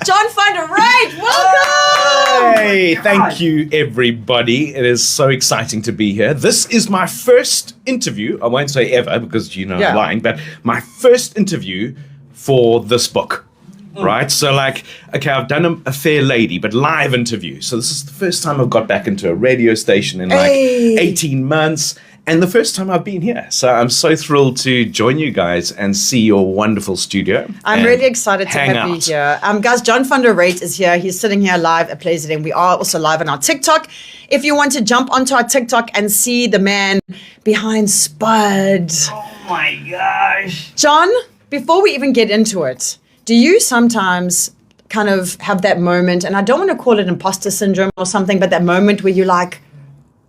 John Funder, right? Welcome! Hey, thank you, everybody. It is so exciting to be here. This is my first interview. I won't say ever because, I'm lying, but my first interview for this book. Right? So okay, I've done a Fair Lady, but live interview. So this is the first time I've got back into a radio station in 18 months. And the first time I've been here. So I'm so thrilled to join you guys and see your wonderful studio. I'm really excited to have you here. Guys, John Funder Ruit is here. He's sitting here live at PlayZN. We are also live on our TikTok. If you want to jump onto our TikTok and see the man behind Spud. Oh my gosh. John, before we even get into it, do you sometimes kind of have that moment, and I don't want to call it imposter syndrome or something, but that moment where you're like,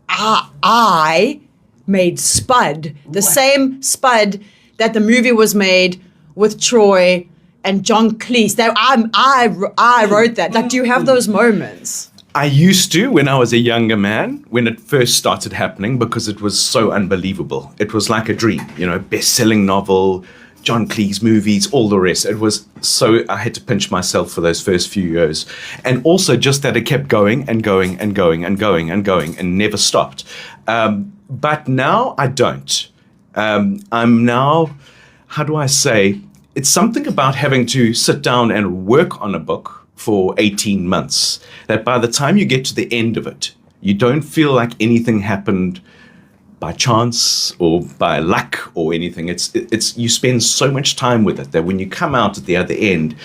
I made Spud, the same Spud that the movie was made with Troy and John Cleese. That I wrote that. Like, do you have those moments? I used to when I was a younger man, when it first started happening, because it was so unbelievable. It was like a dream, best-selling novel, John Cleese movies, all the rest. It was so, I had to pinch myself for those first few years. And also just that it kept going and going and going and going and going and never stopped. But now I don't. I'm now, how do I say, it's something about having to sit down and work on a book for 18 months, that by the time you get to the end of it, you don't feel like anything happened by chance or by luck or anything. It's you spend so much time with it that when you come out at the other end,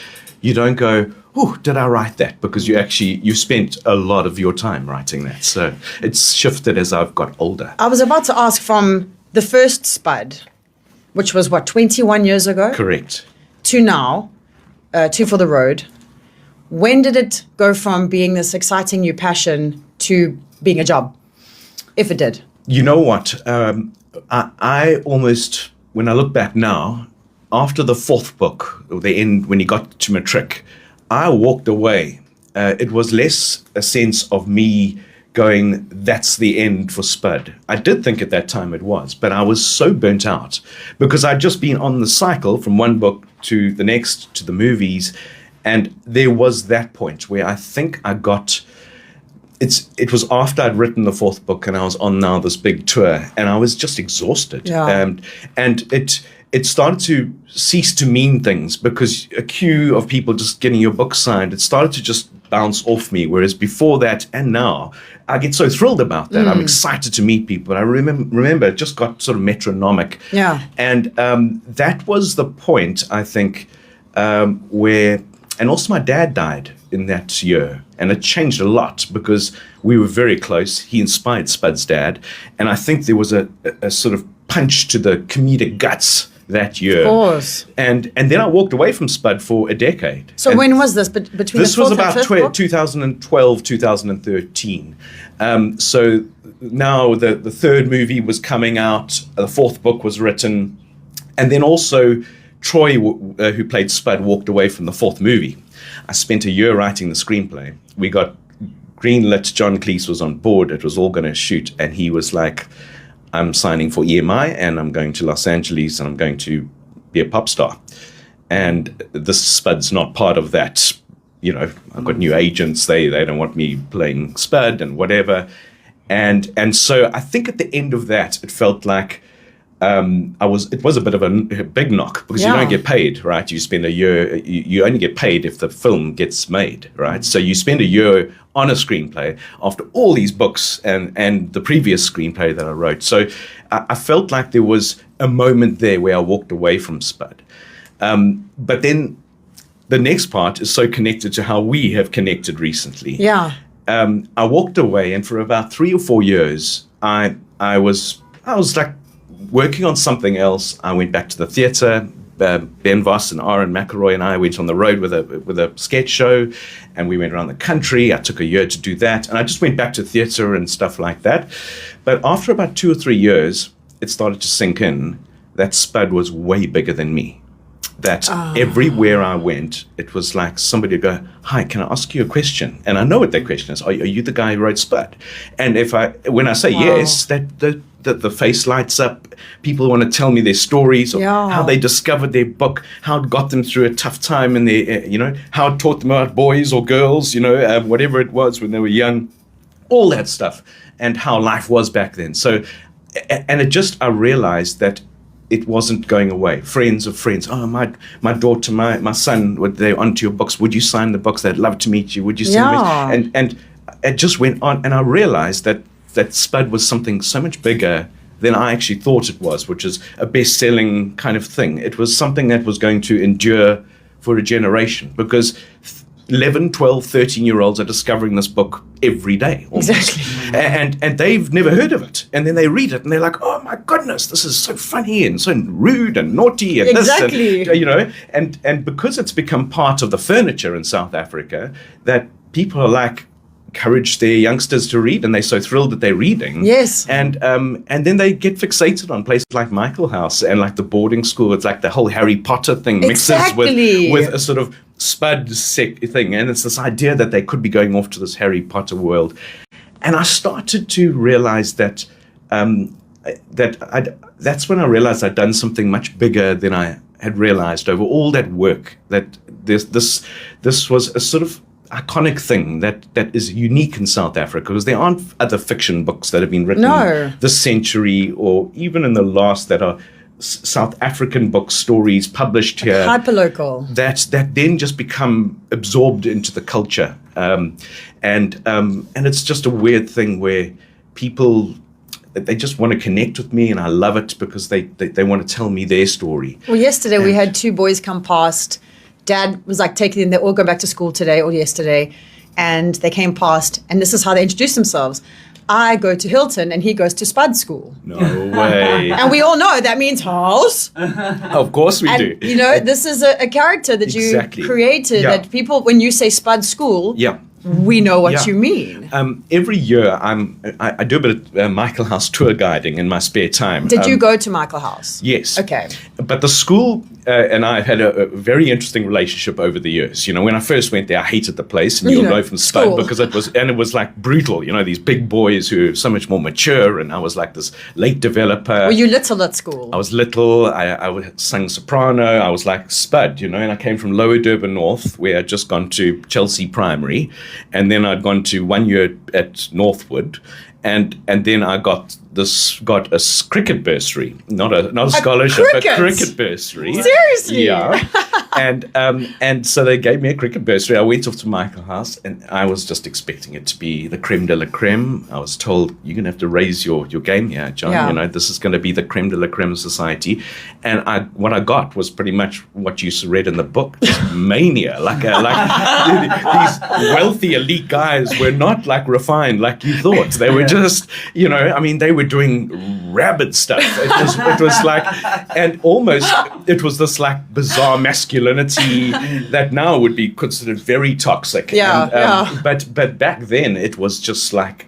you don't go, oh, did I write that? Because you spent a lot of your time writing that. So it's shifted as I've got older. I was about to ask, from the first Spud, which was 21 years ago? Correct. To now, Two for the Road. When did it go from being this exciting new passion to being a job, if it did? You know what? I almost, when I look back now, after the fourth book, or the end, when he got to matric, I walked away. It was less a sense of me going, that's the end for Spud. I did think at that time it was, but I was so burnt out because I'd just been on the cycle from one book to the next, to the movies. And there was that point where I think I got... It was after I'd written the fourth book and I was on now this big tour and I was just exhausted. Yeah. And it started to cease to mean things because a queue of people just getting your book signed, it started to just bounce off me. Whereas before that and now, I get so thrilled about that. I'm excited to meet people. I remember it just got sort of metronomic. Yeah. And that was the point, I think, where... And also my dad died in that year. And it changed a lot because we were very close. He inspired Spud's dad. And I think there was a sort of punch to the comedic guts that year. Of course. And then I walked away from Spud for a decade. So when was this? Between this the was fourth about and fifth book? 2012, 2013. So now the third movie was coming out. The fourth book was written. And then also... Troy, who played Spud, walked away from the fourth movie. I spent a year writing the screenplay. We got greenlit. John Cleese was on board. It was all going to shoot. And he was like, I'm signing for EMI and I'm going to Los Angeles and I'm going to be a pop star. And this Spud's not part of that. I've got new agents. They don't want me playing Spud and whatever. And so I think at the end of that, it felt like, it was a bit of a big knock because you don't get paid, right? You spend a year, you only get paid if the film gets made, right? So you spend a year on a screenplay after all these books and the previous screenplay that I wrote. So I felt like there was a moment there where I walked away from Spud. But then the next part is so connected to how we have connected recently. Yeah. I walked away and for about 3 or 4 years, I was like, working on something else. I went back to the theatre. Ben Voss and Aaron McElroy and I went on the road with a sketch show, and we went around the country. I took a year to do that, and I just went back to theatre and stuff like that. But after about 2 or 3 years, it started to sink in that Spud was way bigger than me. That everywhere I went, it was like somebody would go, hi, can I ask you a question? And I know what that question is. Are you the guy who wrote Spud? And when I say yes, that the face lights up. People want to tell me their stories of how they discovered their book, how it got them through a tough time in their, how it taught them about boys or girls, whatever it was when they were young, all that stuff, and how life was back then. So, and I realized that it wasn't going away. Friends of friends. Oh, my daughter, my son, they're onto your books. Would you sign the books? They'd love to meet you. Would you send me? And it just went on, and I realized that Spud was something so much bigger than I actually thought it was, which is a best-selling kind of thing. It was something that was going to endure for a generation, because 11, 12, 13-year-olds are discovering this book every day. Almost. Exactly. And they've never heard of it. And then they read it and they're like, oh my goodness, this is so funny and so rude and naughty and exactly. this. And because it's become part of the furniture in South Africa, that people are like, encourage their youngsters to read, and they're so thrilled that they're reading. Yes. And then they get fixated on places like Michael House and like the boarding school. It's like the whole Harry Potter thing mixes with a sort of Spud thing. And it's this idea that they could be going off to this Harry Potter world. And I started to realize that that's when I realized I'd done something much bigger than I had realized over all that work, that this was a sort of iconic thing that is unique in South Africa, because there aren't other fiction books that have been written this century or even in the last that are South African book stories published here, hyperlocal, that then just become absorbed into the culture, and it's just a weird thing where people, they just want to connect with me, and I love it because they want to tell me their story. Well, yesterday we had two boys come past. Dad was like taking them, they're all going back to school today or yesterday, and they came past, and this is how they introduced themselves. I go to Hilton and he goes to Spud school. No way. And we all know that means house. Of course we do. This is a character that you created, that people, when you say Spud school, we know what you mean. Every year I do a bit of Michael House tour guiding in my spare time. Did you go to Michael House? Yes. Okay. But the school and I have had a very interesting relationship over the years. When I first went there, I hated the place, and you'll know from Spud, because it was like brutal. These big boys who are so much more mature, and I was like this late developer. Were you little at school? I was little. I sang soprano. I was like Spud, and I came from Lower Durban North, where I'd just gone to Chelsea Primary, and then I'd gone to 1 year at Northwood, and then I got a cricket bursary, not a scholarship, a cricket bursary. Seriously? Yeah. And so they gave me a cricket bursary. I went off to Michael House, and I was just expecting it to be the creme de la creme. I was told, you're going to have to raise your game here, John. Yeah. This is going to be the creme de la creme society. And what I got was pretty much what you read in the book, just mania. Like these wealthy elite guys were not like refined like you thought. They were just, they were doing rabid stuff. It was like, and almost it was this like bizarre masculinity that now would be considered very toxic. But back then it was just like,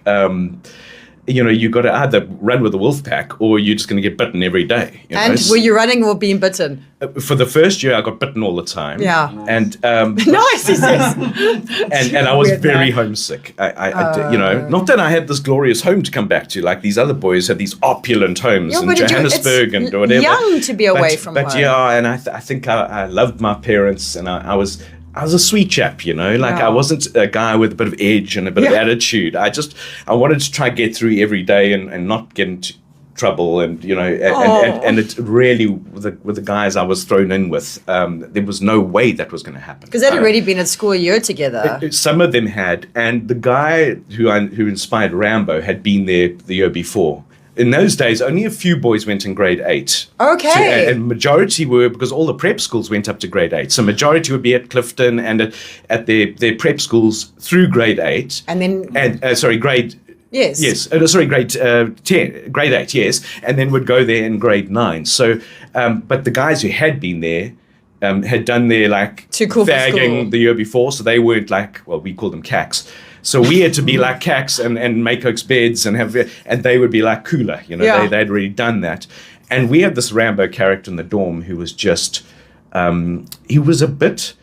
you got to either run with the wolf pack or you're just going to get bitten every day. Were you running or being bitten? For the first year, I got bitten all the time. Yeah. And nice, he says. and I was very homesick. Not that I had this glorious home to come back to, like these other boys had these opulent homes in Johannesburg and whatever. Young to be away from home. But and I think I loved my parents, and I was a sweet chap, I wasn't a guy with a bit of edge and a bit of attitude. I wanted to try get through every day and not get into trouble, and and it really with the guys I was thrown in with, there was no way that was going to happen, because they'd already been at school a year together. Some of them had, and the guy who inspired Rambo had been there the year before. In those days, only a few boys went in grade 8. Okay. And majority were, because all the prep schools went up to grade 8. So majority would be at Clifton and at their prep schools through grade 8. And then... grade... Yes. Yes. Grade 10, grade 8, yes. And then would go there in grade 9. So, but the guys who had been there had done their, like, too cool fagging the year before. So they weren't like, well, we call them cacks. So we had to be like cacks and make Oak's beds and they would be like cooler, they'd already done that. And we had this Rambo character in the dorm who was just, he was a bit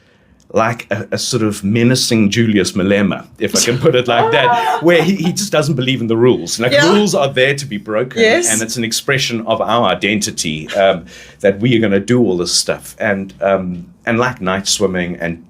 like a sort of menacing Julius Malema, if I can put it like that, where he just doesn't believe in the rules. Like rules are there to be broken, and it's an expression of our identity that we are going to do all this stuff, and like night swimming and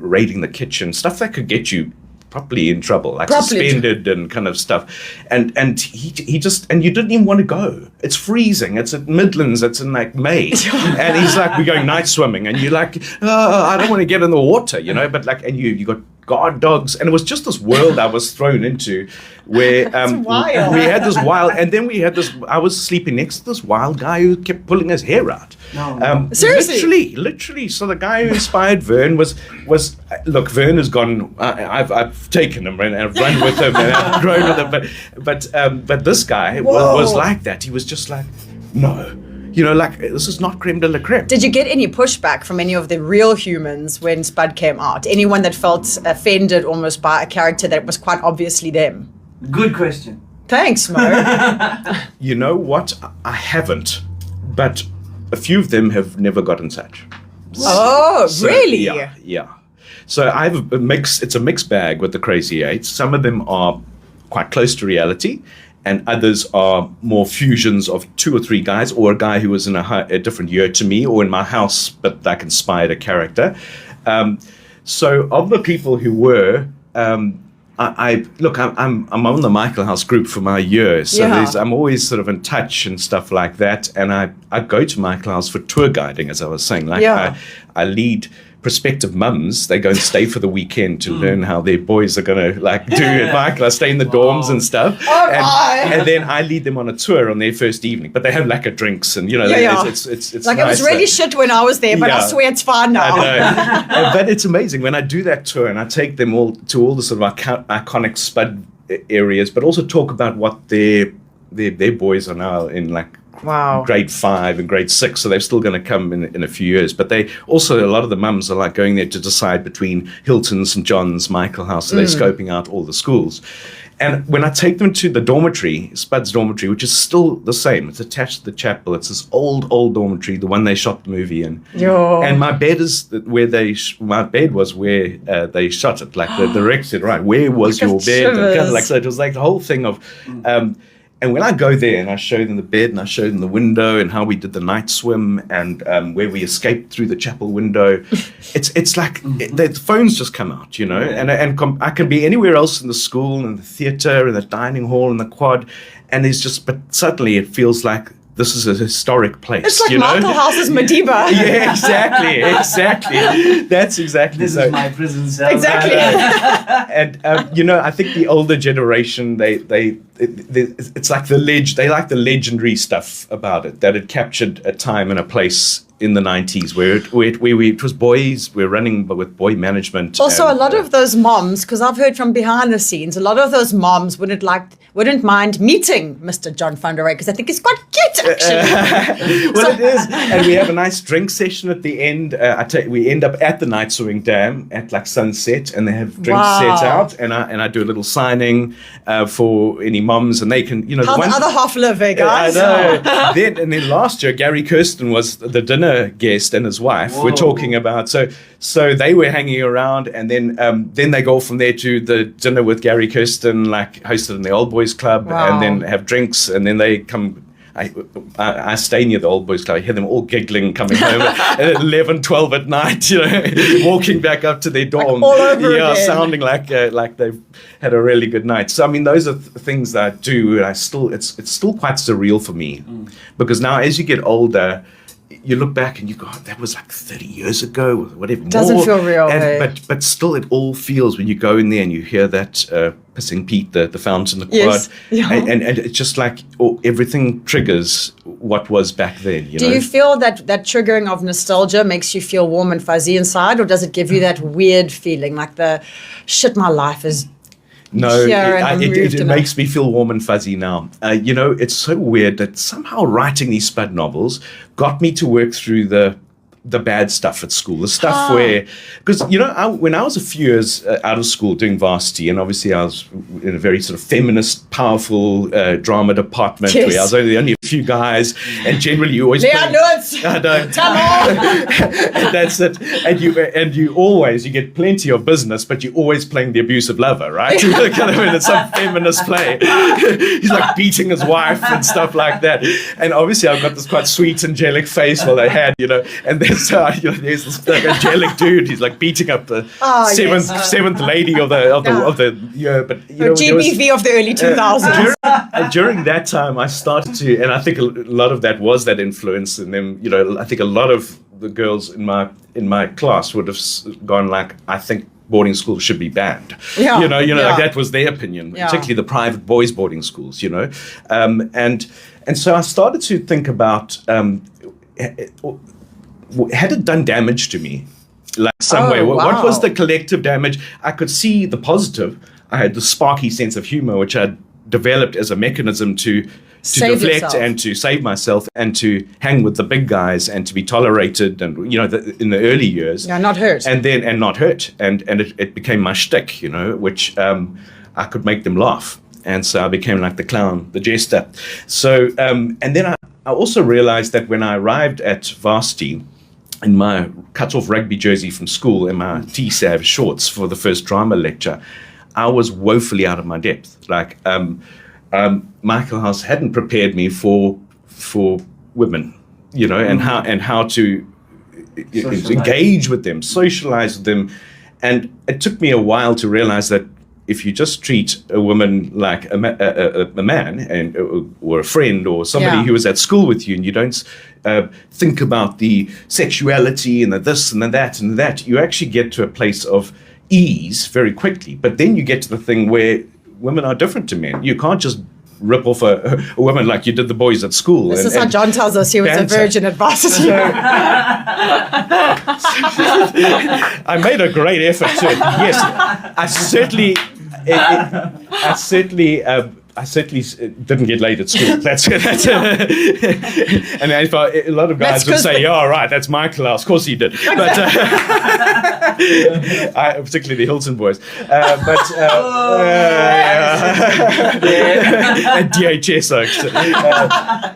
raiding the kitchen, stuff that could get you properly in trouble, like suspended and kind of stuff. And he just, and you didn't even want to go. It's freezing. It's at Midlands. It's in like May. And he's like, we're going night swimming. And you're like, oh, I don't want to get in the water, you know, but like, and you got guard dogs. And it was just this world I was thrown into where we had this wild, and then we had this, I was sleeping next to this wild guy who kept pulling his hair out. Seriously? Literally. So the guy who inspired Vern was look, Vern has gone, I've taken him and I've run with him and I've grown with him, but this guy was like that. He was just like, no. You know, like, this is not creme de la creme. Did you get any pushback from any of the real humans when Spud came out? Anyone that felt offended almost by a character that was quite obviously them? Good question. Thanks, Mo. You know what? I haven't. But a few of them have never got in touch. So, really? Yeah. So I have it's a mixed bag with the Crazy Eight. Some of them are quite close to reality, and others are more fusions of 2 or 3 guys, or a guy who was in a different year to me, or in my house, but like inspired a character. So of the people who were, I'm on the Michael House group for my year, so I'm always sort of in touch and stuff like that. And I go to Michael House for tour guiding, as I was saying. Like I lead prospective mums. They go and stay for the weekend to learn how their boys are going to like do at Michael. I stay in the dorms and stuff, and then I lead them on a tour on their first evening. But they have lacquer drinks, and you know, it's like nice. It was really shit when I was there, but I swear it's fine now. I know. But it's amazing when I do that tour and I take them all to all the sort of iconic Spud areas, but also talk about what their boys are now in, like grade 5 and grade 6, so they're still going to come in a few years. But they also, a lot of the mums are like going there to decide between Hilton, St. John's, Michael House, so they're scoping out all the schools. And when I take them to the dormitory, Spud's dormitory, which is still the same, it's attached to the chapel. It's this old dormitory, the one they shot the movie in. And my bed is where my bed was where they shot it. Like the director said, right, where was your bed? And kind of like, so it was like the whole thing of. And when I go there and I show them the bed and I show them the window and how we did the night swim and where we escaped through the chapel window, it's like the phones just come out, you know. And I can be anywhere else in the school and the theatre and the dining hall and the quad, and but suddenly it feels like this is a historic place. It's like you know? Michael House's Madiba. Yeah, exactly. That's exactly. This is my prison cell. Exactly. And you know, I think the older generation, it's like they like the legendary stuff about it, that it captured a time and a place in the 90s where it was boys, we're running with boy management. Also, a lot of those moms, because I've heard from behind the scenes, a lot of those moms wouldn't mind meeting Mr. John van der Rey, because I think he's quite cute, actually. It is. And we have a nice drink session at the end. We end up at the night swimming dam at like sunset, and they have drinks set out, and I do a little signing for any moms, and they can, you know. How's the other half live, guys? I know. then last year, Gary Kirsten was the dinner guest and his wife. Whoa. We're talking about, so they were hanging around, and then they go from there to the dinner with Gary Kirsten, like hosted in the Old Boys Club, and then have drinks, and then they come. I stay near the Old Boys Club. I hear them all giggling coming home at 11, 12 at night, you know, walking back up to their dorm. Like all over again. Sounding like they've had a really good night. So, I mean, those are things that I do, and it's still quite surreal for me, because now as you get older, you look back and you go, that was like 30 years ago, or whatever. Doesn't feel real, but still, it all feels when you go in there and you hear that Pissing Pete, the fountain, the quad, yes. and it's just like everything triggers what was back then. Do you feel that triggering of nostalgia makes you feel warm and fuzzy inside, or does it give you that weird feeling like shit, my life is? No, it makes me feel warm and fuzzy now. You know, it's so weird that somehow writing these Spud novels got me to work through the the bad stuff at school, the stuff where, because, when I was a few years out of school doing varsity, and obviously I was in a very sort of feminist, powerful drama department where I was only a few guys, and generally you always that's it, and you get plenty of business, but you're always playing the abusive lover, right? Kind of in some feminist play. He's like beating his wife and stuff like that, and obviously I've got this quite sweet, angelic face while they had, and then so there's this like angelic dude. He's like beating up the seventh lady of the year. But GBV of the early 2000s. During that time, I started to, and I think a lot of that was that influence. And then I think a lot of the girls in my class would have gone like, I think boarding schools should be banned. Like that was their opinion, particularly the private boys' boarding schools. And so I started to think about. Had it done damage to me, like some way? What was the collective damage? I could see the positive. I had the sparky sense of humor, which I'd developed as a mechanism to deflect yourself. And to save myself and to hang with the big guys and to be tolerated, and in the early years, not hurt, and not hurt, and it became my shtick, which I could make them laugh, and so I became like the clown, the jester. So and then I also realized that when I arrived at varsity in my cut-off rugby jersey from school and my T-Sav shorts for the first drama lecture, I was woefully out of my depth. Like Michael House hadn't prepared me for women, and how to engage with them, socialize with them, and it took me a while to realize that if you just treat a woman like a man or a friend or somebody who was at school with you, and you don't think about the sexuality and the this and the that and that, you actually get to a place of ease very quickly. But then you get to the thing where women are different to men. You can't just rip off a woman like you did the boys at school. This is how John tells us he was a virgin at varsity. I made a great effort to it. Yes, I certainly didn't get laid at school. That's and if a lot of guys would say, "Yeah, all right, that's my class." Of course he did, but particularly the Hilton boys. And DHS.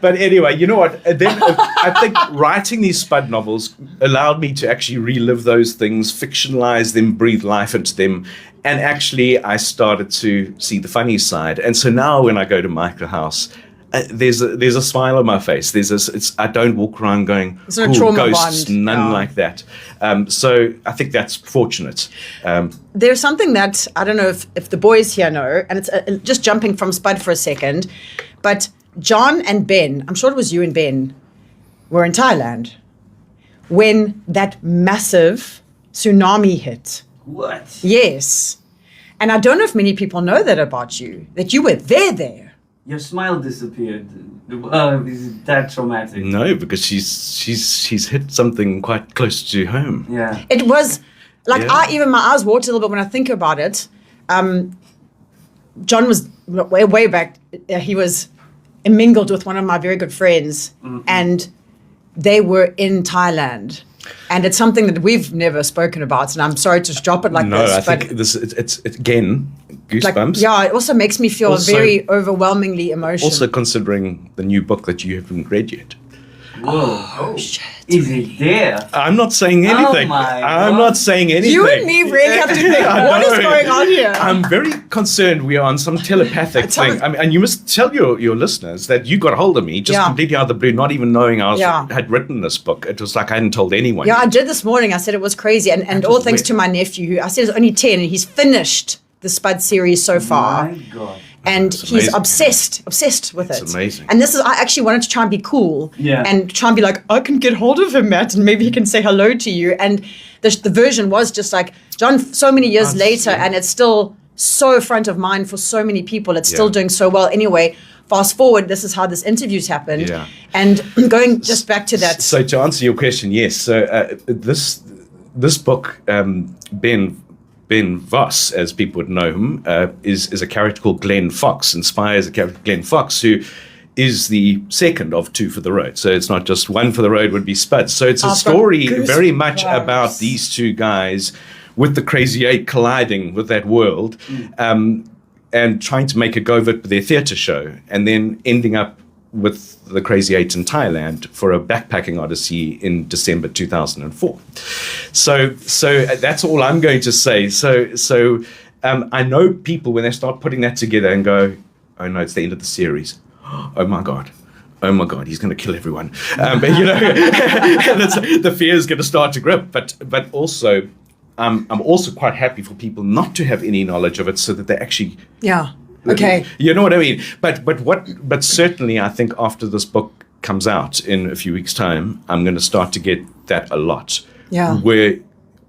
But anyway, you know what? Then I think writing these Spud novels allowed me to actually relive those things, fictionalize them, breathe life into them. And actually, I started to see the funny side. And so now when I go to Michael House, there's a smile on my face. I don't walk around going, "Cool, ghosts," none like that. So I think that's fortunate. There's something that I don't know if the boys here know, and it's just jumping from Spud for a second, but John and Ben, I'm sure it was you and Ben, were in Thailand when that massive tsunami hit. What? Yes. And I don't know if many people know that about you, that you were there. Your smile disappeared. Is it that traumatic? No, because she's hit something quite close to home. Yeah. It was like my eyes water a little bit when I think about it. John was way back. He was mingled with one of my very good friends, and they were in Thailand. And it's something that we've never spoken about, and I'm sorry to drop it like this. No, I think it's again goosebumps. It also makes me feel very overwhelmingly emotional. Also considering the new book that you haven't read yet. Whoa! Oh shit! Is it there? I'm not saying anything. I'm not saying anything. You and me really have to think. What is going on here? I'm very concerned we are on some telepathic thing. I mean, and you must tell your listeners that you got hold of me just completely out of the blue, not even knowing I had written this book. It was like I hadn't told anyone. Yeah, I did this morning. I said it was crazy, and all thanks to my nephew, who I said is only 10, and he's finished the Spud series so far. My God. And he's obsessed with it. It's amazing. And I actually wanted to try and be cool and try and be like, I can get hold of him, Matt, and maybe he can say hello to you. And the version was just like, John, so many years later, and it's still so front of mind for so many people. It's still doing so well. Anyway, fast forward, this is how this interview's happened. Yeah. And going just back to that. So to answer your question, yes. So this book, Ben Voss, as people would know him, is a character called Glenn Fox, inspires a character Glenn Fox, who is the second of two for the road. So it's not just one for the road would be Spud. So it's a I've story got very much goosebumps. about these two guys with the Crazy Eight colliding with that world, and trying to make a go of it with their theatre show, and then ending up with the Crazy Eight in Thailand for a backpacking odyssey in December 2004. So that's all I'm going to say. So I know people, when they start putting that together and go, oh no, it's the end of the series. Oh my God, he's going to kill everyone. But the fear is going to start to grip. But also, I'm also quite happy for people not to have any knowledge of it, so that they actually, okay, you know what I mean. But certainly, I think after this book comes out in a few weeks' time, I'm going to start to get that a lot. Yeah.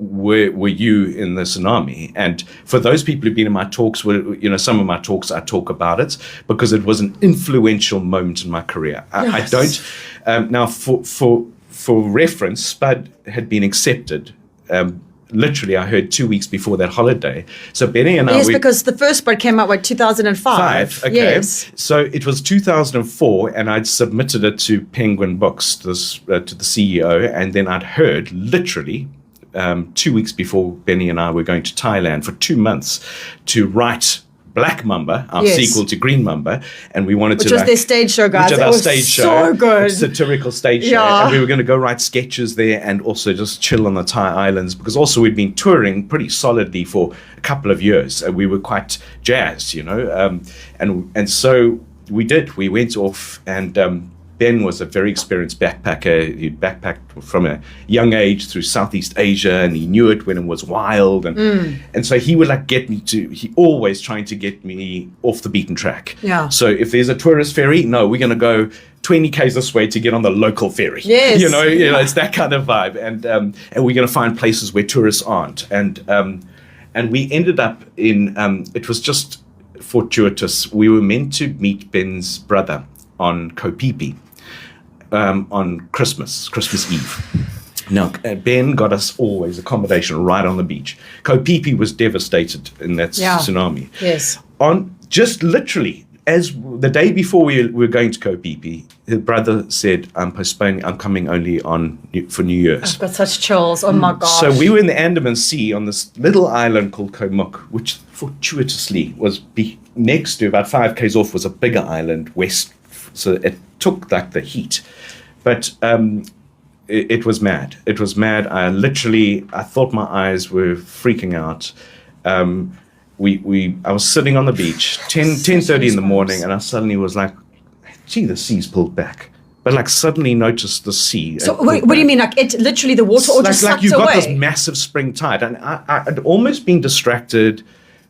Where were you in the tsunami? And for those people who've been in my talks, some of my talks, I talk about it because it was an influential moment in my career. I don't now for reference, Spud had been accepted. Literally, I heard 2 weeks before that holiday. So Benny and I... Yes, because the first Spud came out, 2005? Okay. Yes. So it was 2004, and I'd submitted it to Penguin Books, to the CEO, and then I'd heard, literally, 2 weeks before Benny and I were going to Thailand for 2 months to write Black Mamba, our sequel to Green Mamba, and we wanted which was their stage show, guys. Which it was was stage so show, good, satirical stage show, and we were going to go write sketches there and also just chill on the Thai islands, because also we'd been touring pretty solidly for a couple of years, and we were quite jazzed, and so we did. We went off, and Ben was a very experienced backpacker. He'd backpacked from a young age through Southeast Asia, and he knew it when it was wild. And so he would he always trying to get me off the beaten track. Yeah. So if there's a tourist ferry, no, we're going to go 20 Ks this way to get on the local ferry. Yes. It's that kind of vibe. And we're going to find places where tourists aren't. And we ended up in, it was just fortuitous. We were meant to meet Ben's brother on Koh Phi Phi. On Christmas Eve. Now, Ben got us always accommodation right on the beach. Koh Phi Phi was devastated in that tsunami. Yes. On just literally, as the day before we were going to Koh Phi Phi, his brother said, I'm coming only for New Year's. I've got such chills. Oh my gosh. So we were in the Andaman Sea on this little island called Koh Muk, which fortuitously was next to, about 5 Ks off, was a bigger island west. So it took like the heat. But it was mad. It was mad. I thought my eyes were freaking out. I was sitting on the beach, 10:30 in the morning, and I suddenly was like, gee, the sea's pulled back. But like suddenly noticed the sea. So what do you mean? Like it literally, the water all just sucked you've away? got this massive spring tide. And I'd almost been distracted.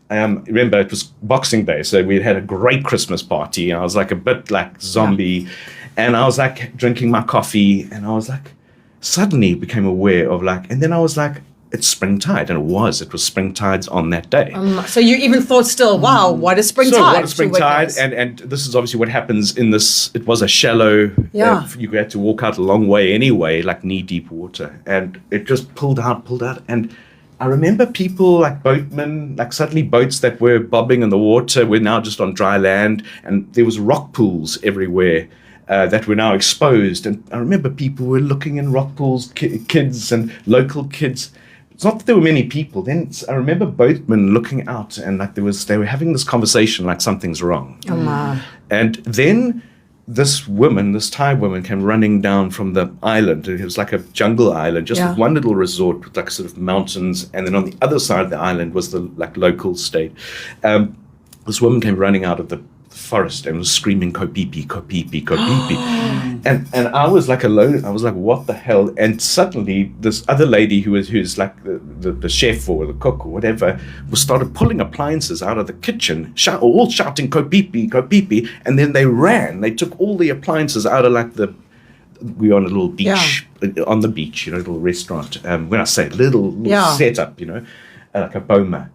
Remember, it was Boxing Day, so we had a great Christmas party. I was like a bit like zombie, and I was like drinking my coffee, and I was like, suddenly became aware of like, and then I was like, it's spring tide, and it was spring tides on that day. So you even thought still, wow, what is spring tide? So what is spring tide? And this is obviously what happens in this. It was a shallow. You had to walk out a long way anyway, like knee deep water, and it just pulled out, and I remember people like boatmen, like suddenly boats that were bobbing in the water were now just on dry land, and there was rock pools everywhere that were now exposed. And I remember people were looking in rock pools, kids and local kids. It's not that there were many people. Then I remember boatmen looking out, and like they were having this conversation like something's wrong. Oh my! And then this Thai woman came running down from the island. It was like a jungle island, just with one little resort with like sort of mountains. And then on the other side of the island was the like local state. This woman came running out of the forest and was screaming, Koh Phi Phi, Koh Phi Phi, Koh Phi Phi. And I was like alone. I was like, what the hell? And suddenly this other lady who's like the chef or the cook or whatever started pulling appliances out of the kitchen, all shouting Koh Phi Phi, Koh Phi Phi. And then they ran. They took all the appliances out of like we were on a little beach, on the beach, a little restaurant. When I say little setup, like a boma.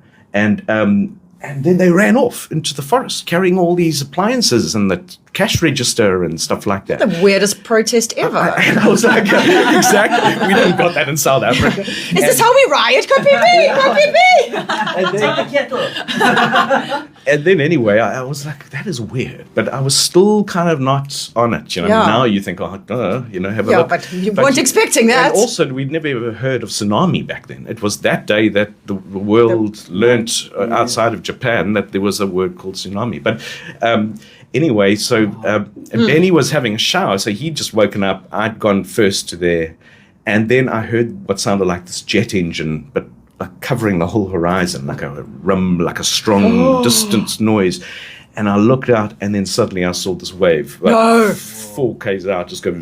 And then they ran off into the forest carrying all these appliances, and the cash register and stuff like that. The weirdest protest ever. And I was like, exactly. We haven't got that in South Africa. Is this how we riot? And then anyway, I was like, that is weird. But I was still kind of not on it. Now you think, have a look. But you weren't expecting that. And also, we'd never ever heard of tsunami back then. It was that day that the world learnt outside of Japan that there was a word called tsunami. But anyway, so Benny was having a shower, so he'd just woken up. I'd gone first to there, and then I heard what sounded like this jet engine, but like covering the whole horizon, like a like a strong distant noise. And I looked out, and then suddenly I saw this wave, like 4 k's out, just go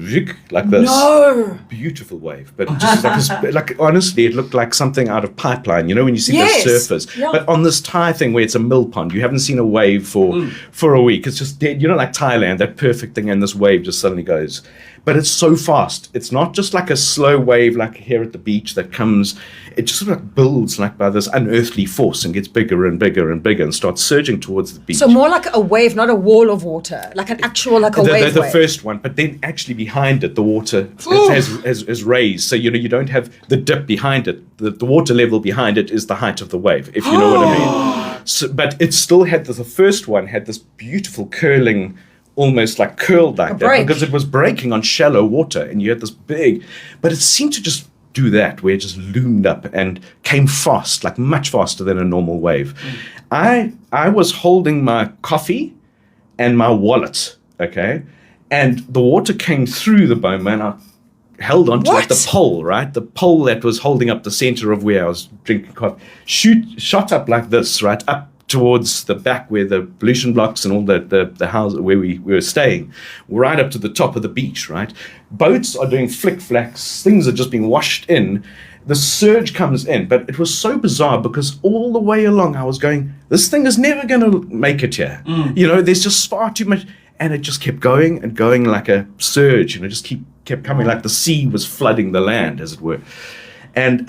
like this. No. Beautiful wave, but just like honestly, it looked like something out of Pipeline. You know, when you see those surfers. Yeah. But on this Thai thing where it's a mill pond, you haven't seen a wave for a week. It's just dead. You know, like Thailand, that perfect thing, and this wave just suddenly goes. But it's so fast. It's not just like a slow wave like here at the beach that comes. It just sort of builds like by this unearthly force and gets bigger and bigger and bigger and starts surging towards the beach. So more like a wave, not a wall of water, like an actual wave. The first one, but then actually behind it, the water has raised. So, you don't have the dip behind it. The water level behind it is the height of the wave, if you know what I mean. So, but it still had the first one had this beautiful curling, almost like curled like that, because it was breaking on shallow water, and you had this big, but it seemed to just do that, where it just loomed up and came fast, like much faster than a normal wave. I was holding my coffee and my wallet, okay, and the water came through the boma, and I held onto like the pole, right? The pole that was holding up the center of where I was drinking coffee, shot up like this, right, up towards the back where the pollution blocks and all the house where we were staying, right up to the top of the beach, right? Boats are doing flick-flacks, things are just being washed in. The surge comes in, but it was so bizarre because all the way along I was going, this thing is never going to make it here. There's just far too much. And it just kept going and going like a surge, just kept coming like the sea was flooding the land, as it were. And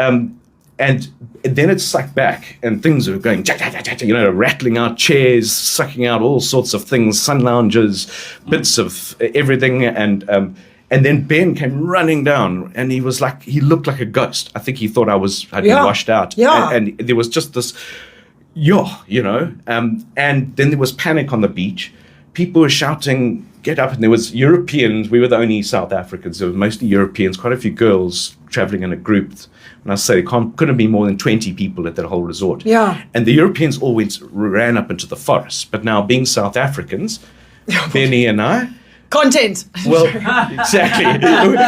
then it sucked back, and things were going, rattling out chairs, sucking out all sorts of things, sun lounges, bits of everything. And then Ben came running down, and he looked like a ghost. I think he thought I'd been washed out. Yeah. And there was just this, and then there was panic on the beach. People were shouting, get up, and there was Europeans. We were the only South Africans. There were mostly Europeans, quite a few girls traveling in a group. And I say, couldn't be more than 20 people at that whole resort. Yeah. And the Europeans always ran up into the forest. But now, being South Africans, Benny and I... Content. Well, exactly.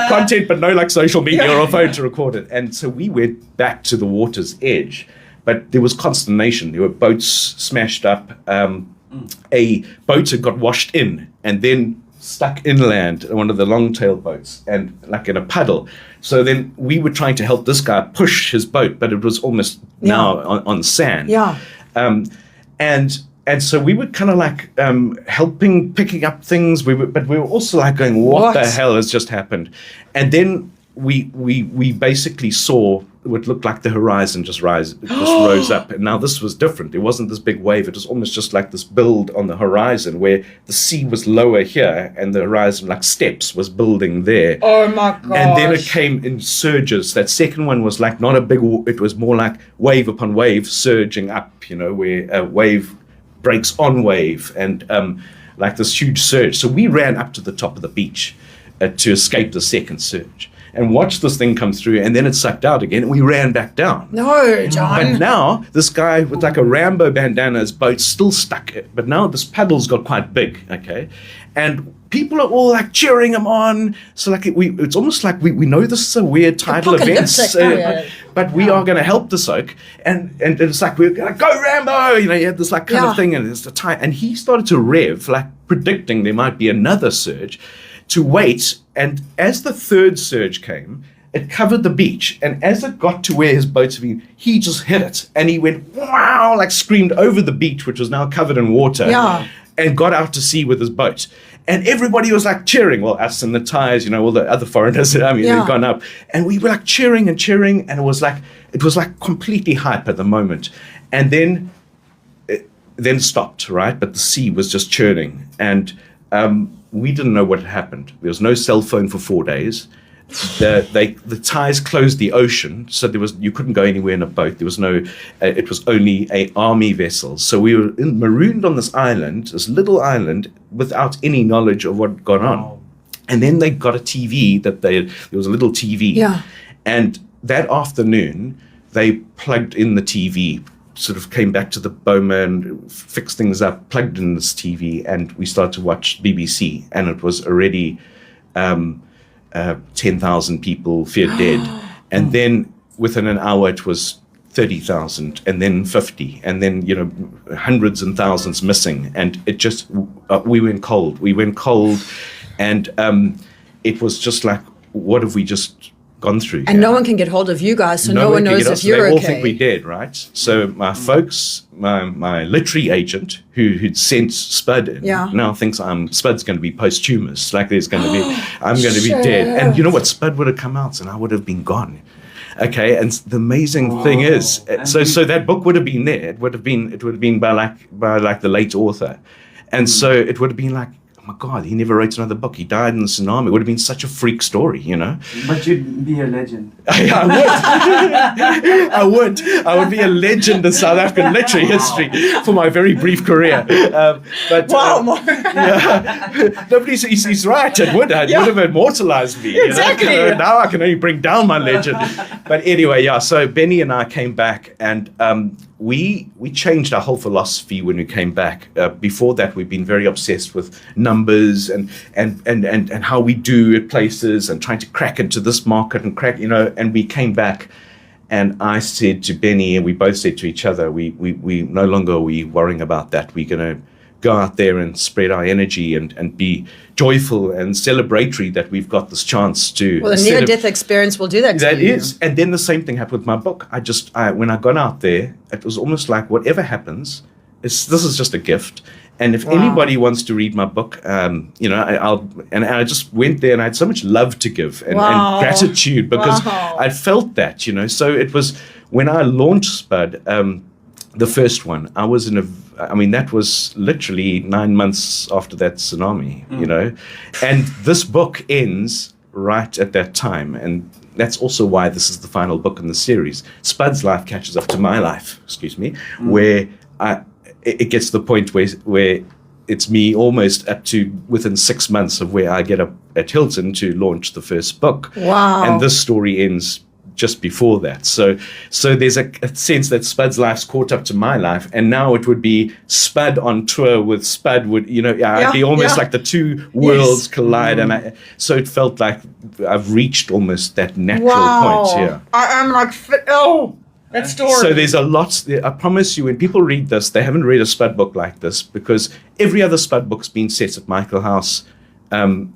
Content, but no like social media or a phone to record it. And so we went back to the water's edge. But there was consternation. There were boats smashed up. A boat had got washed in and then stuck inland, one of the long-tailed boats, and like in a puddle. So then we were trying to help this guy push his boat, but it was almost now on sand. Yeah. And so we were kind of like helping, picking up things. But we were also like going, what the hell has just happened? And then we basically saw what looked like the horizon just rose up. And now this was different. It wasn't this big wave. It was almost just like this build on the horizon where the sea was lower here and the horizon, like steps, was building there. Oh my gosh. And then it came in surges. That second one was like not a big, it was more like wave upon wave surging up, where a wave breaks on wave and like this huge surge. So we ran up to the top of the beach to escape the second surge. And watched this thing come through, and then it sucked out again, and we ran back down. No, John. But now, this guy with like a Rambo bandana, his boat's still stuck. But now this paddle's got quite big, okay? And people are all like cheering him on. So like it's almost like we know this is a weird tidal event, but we are going to help this oak. And it's like, we're going to go Rambo! You had this like kind of thing, and it's the time. And he started to rev, like predicting there might be another surge, to wait, and as the third surge came, it covered the beach, and as it got to where his boats had been, he just hit it, and he went, wow, like screamed over the beach, which was now covered in water, and got out to sea with his boat. And everybody was like cheering, well, us and the Thais, all the other foreigners, they'd gone up, and we were like cheering, and it was like completely hype at the moment. And then stopped, right? But the sea was just churning, and we didn't know what had happened. There was no cell phone for 4 days. The tides closed the ocean, so you couldn't go anywhere in a boat. There was no. It was only a army vessel. So we were marooned on this island, this little island, without any knowledge of what had gone on. Wow. And then they got a TV there was a little TV. Yeah. And that afternoon, they plugged in the TV, sort of came back to the Boma and fixed things up, plugged in this TV, and we started to watch BBC. And it was already 10,000 people feared dead. And then within an hour, it was 30,000, and then 50, and then, hundreds and thousands missing. And it just, we went cold. And it was just like, what have we just gone through? And no one can get hold of you guys, so no one knows if you're okay. They all think we're dead, right? So my folks, my literary agent who'd sent Spud in, now thinks Spud's going to be posthumous. Like I'm going to be dead. And you know what? Spud would have come out and I would have been gone. Okay, and the amazing thing is, so that book would have been there. It would have been by the late author, and so it would have been like, oh my God, he never wrote another book. He died in the tsunami. It would have been such a freak story, But you'd be a legend. I would. I would be a legend in South African literary history for my very brief career. But he's right. It would. It would have immortalized me. Exactly. Now I can only bring down my legend. But anyway, so Benny and I came back, and we changed our whole philosophy when we came back. Before that, we've been very obsessed with numbers and how we do at places and trying to crack into this market and crack, and we came back, and I said to Benny, and we both said to each other, we no longer are we worrying about that. We're going to go out there and spread our energy and be joyful and celebratory that we've got this chance to. Well, the near-death experience will do that to you. That is. And then the same thing happened with my book. When I got out there, it was almost like whatever happens, this is just a gift. And if anybody wants to read my book, I just went there and I had so much love to give and gratitude because I felt that, So it was when I launched Spud, the first one, I was that was literally 9 months after that tsunami, and this book ends right at that time. And that's also why this is the final book in the series. Spud's life catches up to my life, where it gets to the point where it's me almost up to within 6 months of where I get up at Hilton to launch the first book. Wow. And this story ends just before that. So there's a sense that Spud's life's caught up to my life, and now it would be Spud on tour with Spud I'd be almost like the two worlds collide. And so it felt like I've reached almost that natural point. Yeah. I am like, that story. So there's a lot. I promise you, when people read this, they haven't read a Spud book like this, because every other Spud book's been set at Michael House.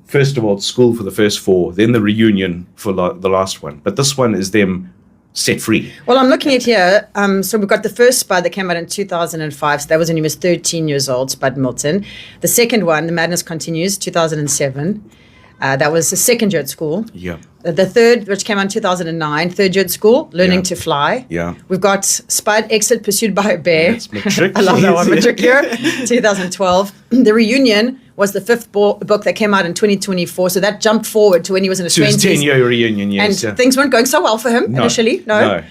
First of all, school for the first 4, then the reunion for the last one. But this one is them set free. Well, I'm looking at here. So we've got the first Spud that came out in 2005. So that was when he was 13 years old, Spud Milton. The second one, The Madness Continues, 2007. That was the second year at school. Yeah. The third, which came out in 2009, third year at school, Learning to Fly. Yeah. We've got Spud, Exit, Pursued by a Bear. That's Matric. I love that one, Matric year, 2012. The Reunion was the fifth book that came out in 2024. So that jumped forward to when he was in his 20s. 10-year reunion, yes. And things weren't going so well for him initially. No.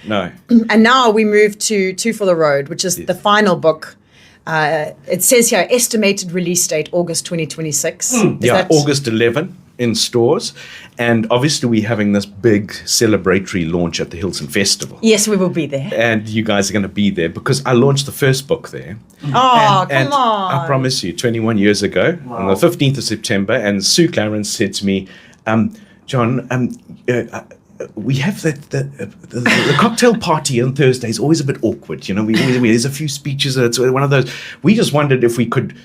And now we move to Two for the Road, which is the final book. It says here, estimated release date, August 2026. August 11 in stores. And obviously we're having this big celebratory launch at the Hilton Festival. Yes, we will be there. And you guys are going to be there because I launched the first book there. Oh, come on. I promise you, 21 years ago, on the 15th of September, and Sue Clarence said to me, John, we have the cocktail party on Thursday is always a bit awkward. There's a few speeches. It's one of those. We just wondered if we could.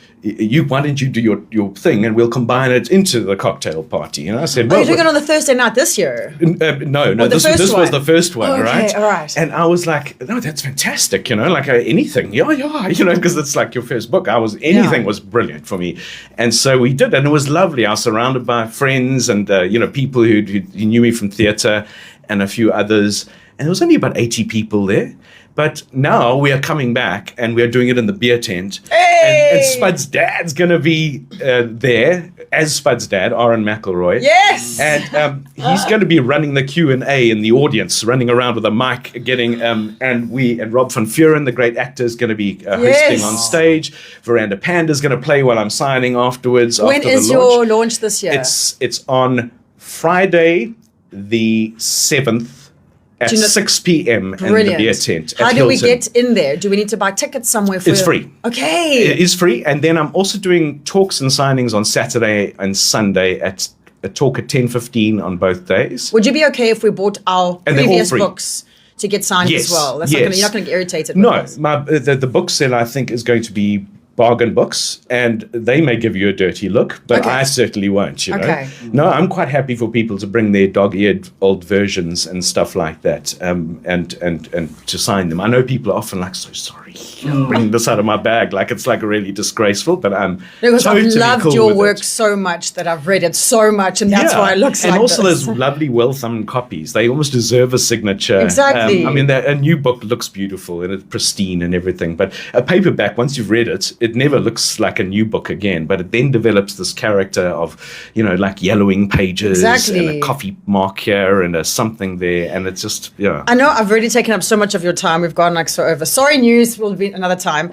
Why don't you do your thing and we'll combine it into the cocktail party? And I said, you're doing it on the Thursday night this year? No. This was the first one, right? All right. And I was like, no, that's fantastic. Like anything. Because it's like your first book. Anything was brilliant for me, and so we did, and it was lovely. I was surrounded by friends and people who knew me from theatre and a few others, and there was only about 80 people there. But now we are coming back and we are doing it in the beer tent. Hey! And Spud's dad's going to be there as Spud's dad, Aaron McElroy. Yes! And he's going to be running the Q&A in the audience, running around with a mic, getting, and Rob van Vuren, the great actor, is going to be hosting on stage. Veranda Panda's going to play while I'm signing afterwards. When is your launch this year? It's on Friday, the 7th. At 6 p.m. in the beer tent. How do we get in there? Do we need to buy tickets somewhere? It's free. Okay. It is free. And then I'm also doing talks and signings on Saturday and Sunday at a talk at 10:15 on both days. Would you be okay if we bought our previous books to get signed as well? That's you're not going to get irritated with the bookseller, I think, is going to be Bargain Books, and they may give you a dirty look, but I certainly won't, you know. Okay. No, I'm quite happy for people to bring their dog-eared old versions and stuff like that, and to sign them. I know people are often like, so sorry, I'm bringing this out of my bag, like it's like really disgraceful, but I'm because totally I've loved cool your with work it. so much that I've read it so much, and that's why it looks like and also this. those lovely well-thumbed copies. They almost deserve a signature. Exactly. I mean, a new book looks beautiful and it's pristine and everything, but a paperback, once you've read it, it never looks like a new book again, but it then develops this character of, you know, like yellowing pages and a coffee mark here and a something there, and it's just, I know I've already taken up so much of your time. We've gone like so over. Sorry, news will be another time.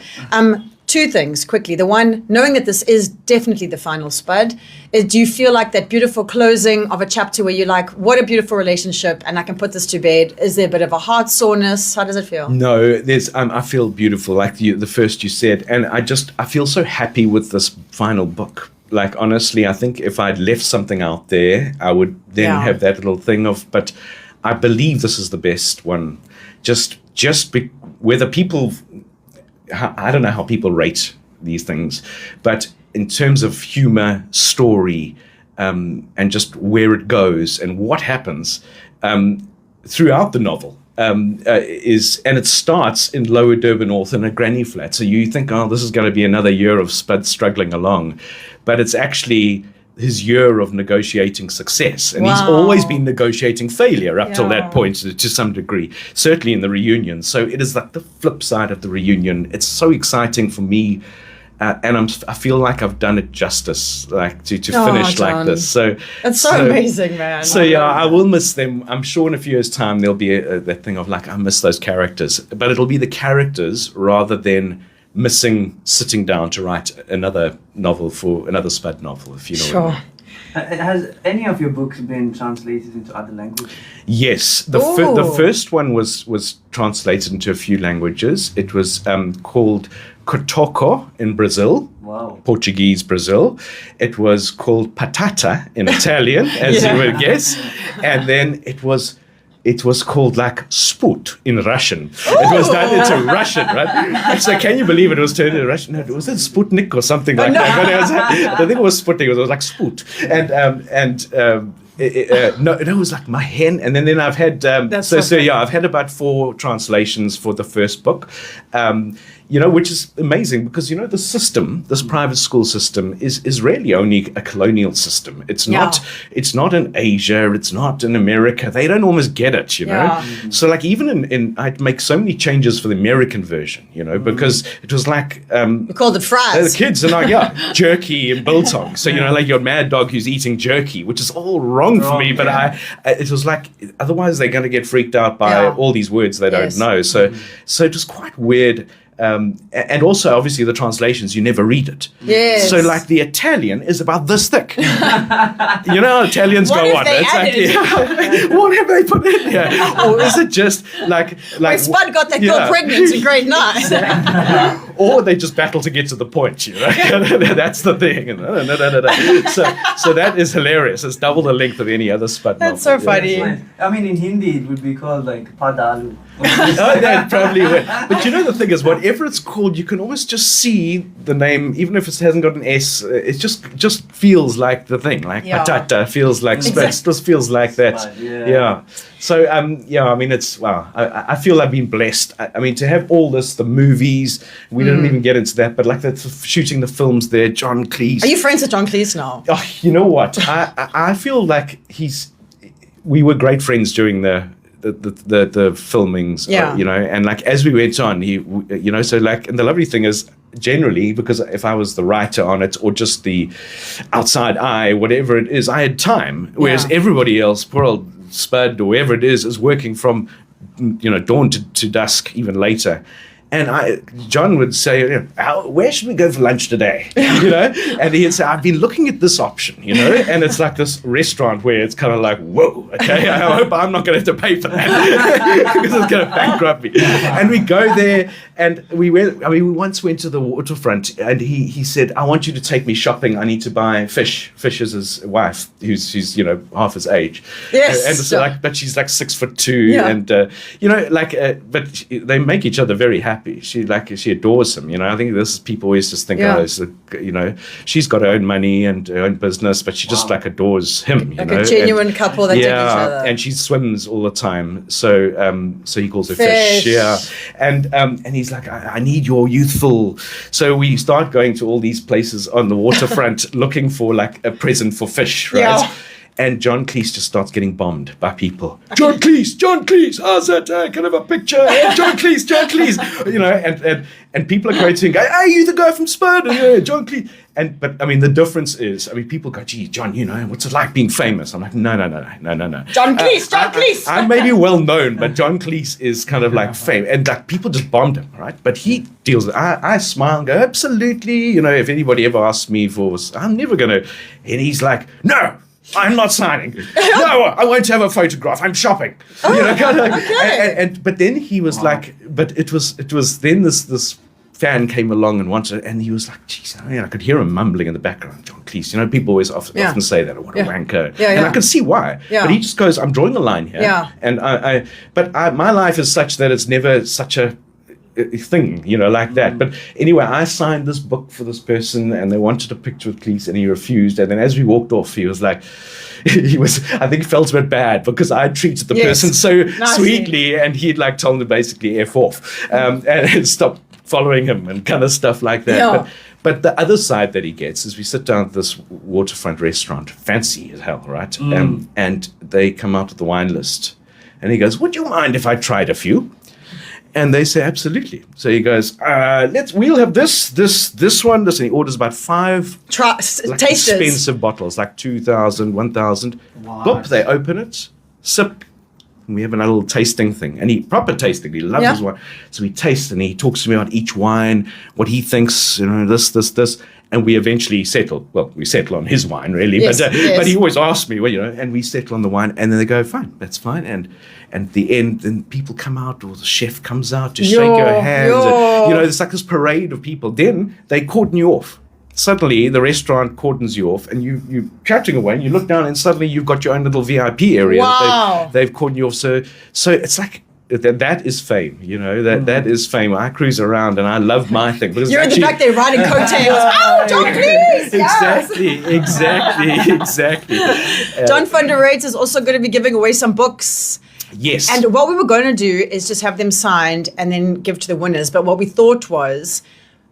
Two things quickly. The one, knowing that this is definitely the final Spud, do you feel like that beautiful closing of a chapter where you're like, what a beautiful relationship, and I can put this to bed? Is there a bit of a heart soreness? How does it feel? No, there's. I feel beautiful, like the first you said, and I feel so happy with this final book. Like, honestly, I think if I'd left something out there, I would then have that little thing of, but I believe this is the best one. Whether people, I don't know how people rate these things, but in terms of humor, story, and just where it goes and what happens throughout the novel, and it starts in Lower Durban North in a granny flat. So you think, oh, this is going to be another year of Spud struggling along, but it's actually his year of negotiating success, and he's always been negotiating failure up till that point to some degree, certainly in the reunion. So it is like the flip side of the reunion. It's so exciting for me. And I feel like I've done it justice, like to finish like this. So that's so amazing, man. So I will miss them. I'm sure in a few years' time there'll be that thing of like, I miss those characters, but it'll be the characters rather than missing sitting down to write another novel for another Spud novel, if you know what I mean. Has any of your books been translated into other languages? Yes, the first one was translated into a few languages. It was called Kotoko in Brazil, Portuguese Brazil. It was called Patata in Italian, as you would guess, and then it was called like Spud in Russian. It was done into Russian, right? So can you believe it was turned into Russian? No, was it Sputnik or something like that? But I don't think it was Sputnik. It was like Spud. No, it was like my hen. And then I've had I've had about 4 translations for the first book. Which is amazing because, the system, this private school system is really only a colonial system. It's not in Asia, it's not in America. They don't almost get it, So like even I'd make so many changes for the American version, because it was like... we called it fries. The kids are like, jerky and biltong. So, like your mad dog who's eating jerky, which is all wrong for me. But it was like, otherwise they're going to get freaked out by all these words they don't know. So it was quite weird. And also, obviously, the translations, you never read it. Yes. So, like, the Italian is about this thick. Italians go on. It's like, what have they put in here? Or is it just like Spud got that girl pregnant in grade 9. Or they just battle to get to the point, That's the thing. So that is hilarious. It's double the length of any other Spud novel. That's so funny. I mean, in Hindi, it would be called like Padalu. That probably would. But the thing is, whatever it's called, you can almost just see the name, even if it hasn't got an S. It just feels like the thing, like patata feels like Spud. Just feels like that. So I mean, it's I feel I've been blessed. I mean, to have all this, the movies. We didn't even get into that, but like shooting the films there, John Cleese. Are you friends with John Cleese now? Oh, you know what? I feel like we were great friends during the the filmings, you know, and like as we went on, you know, so like, and the lovely thing is generally, because if I was the writer on it or just the outside eye, whatever it is, I had time, whereas everybody else, poor old Spud or whoever it is working from, you know, dawn to dusk, even later. And John would say, you know, where should we go for lunch today? You know, and he'd say, I've been looking at this option, you know, and it's like this restaurant where it's kind of like, whoa, okay, I hope I'm not going to have to pay for that because it's going to bankrupt me. And we go there, and we once went to the waterfront, and he said, I want you to take me shopping. I need to buy fish. Fish is his wife, who's you know, half his age. Yes. And so like, but she's like 6'2", and you know, like, but they make each other very happy. She adores him, you know. I think people always just think, oh, you know, she's got her own money and her own business, but she just like adores him, you know. A genuine couple that take each other. And she swims all the time, so he calls her fish. And he's like, I need your youthful. So we start going to all these places on the waterfront looking for like a present for fish, right? Yeah. And John Cleese just starts getting bombed by people. John Cleese, how's that? Can I have a picture? Hey, John Cleese. You know, and people are going to him, go, hey, you the guy from Spud? John Cleese. But I mean, the difference is, I mean, people go, gee, John, you know, what's it like being famous? I'm like, no. John Cleese. I may be well known, but John Cleese is kind of like fame. And like people just bombed him, right? But he deals with it. I smile and go, absolutely. You know, if anybody ever asks me I'm never going to. And he's like, no. I'm not signing. No, I won't have a photograph. I'm shopping. You know, kind of like, okay. But then he was like, but it was then this fan came along and wanted, and he was like, geez, I mean, I could hear him mumbling in the background, John Cleese. You know, people always often say that, what a wanker. And I can see why. Yeah. But he just goes, I'm drawing a line here. Yeah. And my life is such that it's never such a thing, you know, like that. But anyway, I signed this book for this person, and they wanted a picture of Cleese, and he refused. And then as we walked off, he was like, I think he felt a bit bad because I treated the person so sweetly, and he'd like told him basically F off and stop following him and kind of stuff like that. Yeah. But the other side that he gets is we sit down at this waterfront restaurant, fancy as hell, right? And they come out with the wine list, and he goes, would you mind if I tried a few? And they say, absolutely. So he goes, we'll have this one, and he orders about 5 like expensive bottles, like 2,000, 1,000. Boop, they open it, sip, and we have another little tasting thing. And proper tasting, he loves his wine. So we taste, and he talks to me about each wine, what he thinks, you know, this. And we eventually settle. Well, we settle on his wine, really. But he always asks me, well, you know, and we settle on the wine. And then they go, fine, that's fine. And at the end, then people come out, or the chef comes out to shake your hands. And, you know, it's like this parade of people. Then they cordon you off. Suddenly, the restaurant cordons you off, and you're chatting away, and you look down, and suddenly you've got your own little VIP area. Wow. They've cordoned you off. So it's like, that is fame, you know, that is fame. I cruise around and I love my thing. Because you're in the back there riding coattails. Oh, John Cleese! Exactly. John Funderate is also going to be giving away some books. Yes. And what we were going to do is just have them signed and then give to the winners. But what we thought was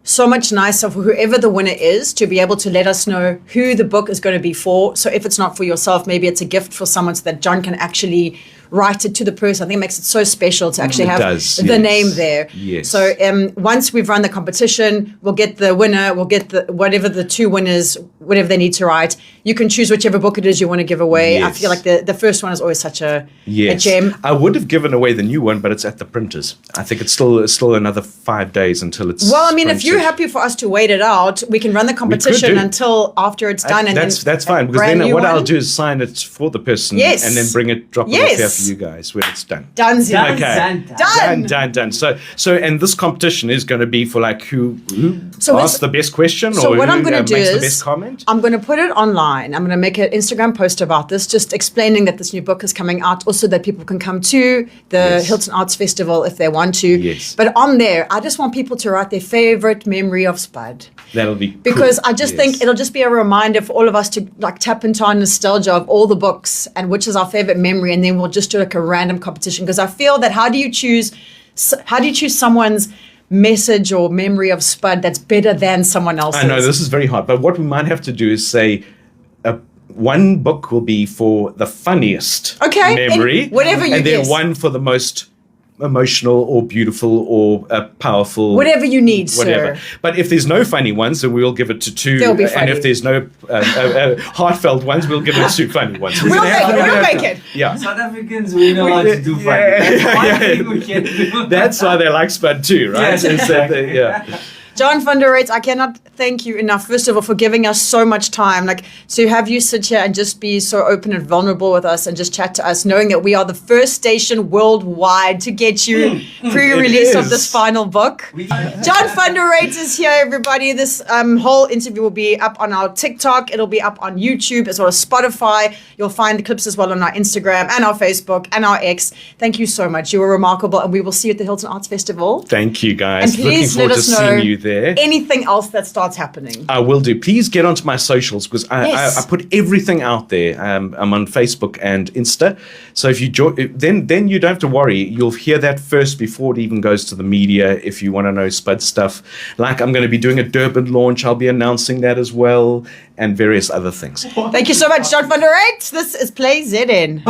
so much nicer for whoever the winner is to be able to let us know who the book is going to be for. So if it's not for yourself, maybe it's a gift for someone so that John can actually write it to the person. I think it makes it so special to actually have the name there. Yes. So once we've run the competition, we'll get the winner, we'll get whatever the 2 winners, whatever they need to write. You can choose whichever book it is you want to give away. Yes. I feel like the first one is always such a gem. I would have given away the new one, but it's at the printers. I think it's still another 5 days until it's Well, I mean, printed. if you're happy for us to wait it out, we can run the competition until after it's done. That's fine, because then what I'll do is sign it for the person and then drop it off here for you guys when it's done. Done. So and this competition is going to be for like who asks the best question or what I'm who going to do makes is the best comment. I'm going to put it online. I'm going to make an Instagram post about this, just explaining that this new book is coming out, also that people can come to the Hilton Arts Festival if they want to. Yes. But on there, I just want people to write their favorite memory of Spud. That'll be because cool. I just think it'll just be a reminder for all of us to like tap into our nostalgia of all the books and which is our favorite memory, and then we'll just do like a random competition, because I feel that how do you choose someone's message or memory of Spud that's better than someone else's? I know this is very hard, but what we might have to do is say one book will be for the funniest memory. Whatever you And then guess. one for the most emotional or beautiful or powerful. Whatever you need, whatever. sir. But if there's no funny ones, then we'll give it to two. They'll be And funny. if there's no heartfelt ones, we'll give it to two funny ones. We'll make it. Yeah. South Africans, we know how to do funny. That's one thing we can do. That's why they like Spud too, right? Yes, Is that exactly. John van der Reitz, I cannot thank you enough, first of all, for giving us so much time. Like, to have you sit here and just be so open and vulnerable with us and just chat to us, knowing that we are the first station worldwide to get you pre-release of this final book. John van der Reitz is here, everybody. This whole interview will be up on our TikTok. It'll be up on YouTube as well as Spotify. You'll find the clips as well on our Instagram and our Facebook and our X. Thank you so much. You were remarkable, and we will see you at the Hilton Arts Festival. Thank you, guys. And please Looking let forward us to know seeing you there. anything else that starts happening. I will do. Please get onto my socials because Yes. I put everything out there. I'm on Facebook and Insta. So if you join, then you don't have to worry. You'll hear that first before it even goes to the media. If you want to know Spud stuff, like I'm going to be doing a Durban launch, I'll be announcing that as well, and various other things. Thank you so much, John van der Reitz. This is PlayZN.